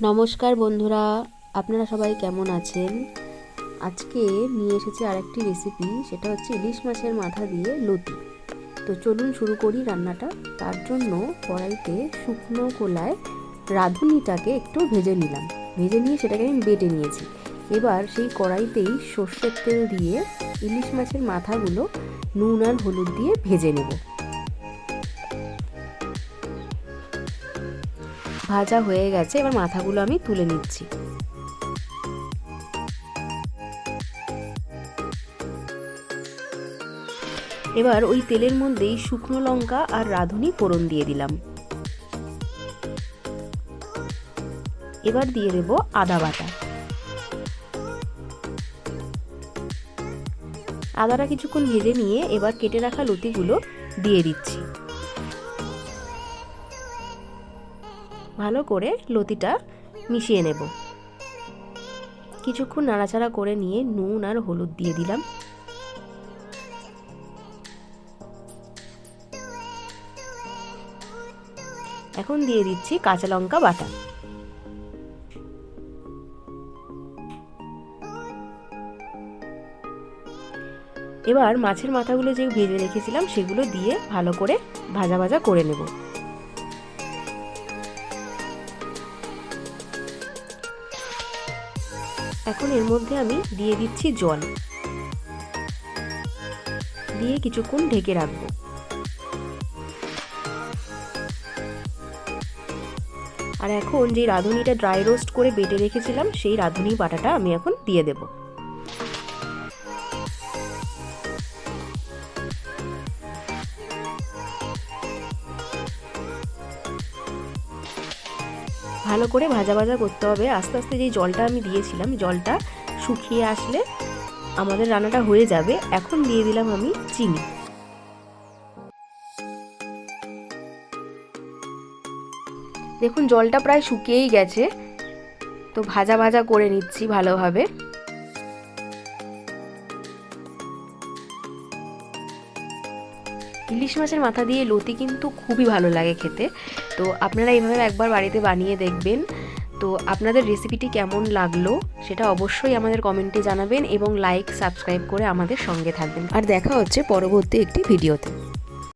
নমস্কার বন্ধুরা, আপনারা সবাই কেমন আছেন? আজকে নিয়ে এসেছি আরেকটি রেসিপি, সেটা হচ্ছে ইলিশ মাছের মাথা দিয়ে লতি। তো চলুন শুরু করি রান্নাটা। তার জন্য কড়াইতে শুকনো খোলায় রাঁধুনিটাকে একটু ভেজে নিলাম। ভেজে নিয়ে সেটাকে আমি বেটে নিয়েছি। এবার সেই কড়াইতেই সর্ষের তেল দিয়ে ইলিশ মাছের মাথাগুলো নুন আর হলুদ দিয়ে ভেজে নেব। ভাজা হয়ে গেছে, এবার মাথাগুলো আমি তুলে নিচ্ছি। এবার ওই তেলের মধ্যেই শুকনো লঙ্কা আর রাঁধুনি ফোড়ন দিয়ে দিলাম। এবার দিয়ে দেব আদা বাটা। আদাটা কিছুক্ষণ ভেজে নিয়ে এবার কেটে রাখা লতিগুলো দিয়ে দিচ্ছি। ভালো করে লতিটা মিশিয়ে নেব। কিছুক্ষণ নাড়াচাড়া করে নিয়ে নুন আর হলুদ দিয়ে দিলাম। এখন দিয়ে দিচ্ছি কাঁচা লঙ্কা বাটা। এবার মাছের মাথাগুলো যে ভেজে রেখেছিলাম সেগুলো দিয়ে ভালো করে ভাজা ভাজা করে নেব। এখন এর মধ্যে আমি দিয়ে দিচ্ছি জল, দিয়ে কিছুক্ষণ ঢেকে রাখবো। আর এখন যে রাঁধুনিটা ড্রাই রোস্ট করে বেটে রেখেছিলাম সেই রাঁধুনি বাটাটা আমি এখন দিয়ে দেব। ভালো করে ভাজা ভাজা করতে হবে। আস্তে আস্তে যে জলটা আমি দিয়েছিলাম জলটা শুকিয়ে আসলে আমাদের রান্নাটা হয়ে যাবে। এখন দিয়ে দিলাম আমি চিনি। দেখুন জলটা প্রায় শুকিয়েই গেছে, তো ভাজা ভাজা করে নিচ্ছি ভালোভাবে। ইলিশ মাছের মাথা দিয়ে লতি কিন্তু খুবই ভালো লাগে খেতে। তো আপনারা এইভাবে একবার বাড়িতে বানিয়ে দেখবেন। তো আপনাদের রেসিপিটি কেমন লাগলো সেটা অবশ্যই আমাদের কমেন্টে জানাবেন এবং লাইক সাবস্ক্রাইব করে আমাদের সঙ্গে থাকবেন। আর দেখা হচ্ছে পরবর্তী একটি ভিডিওতে।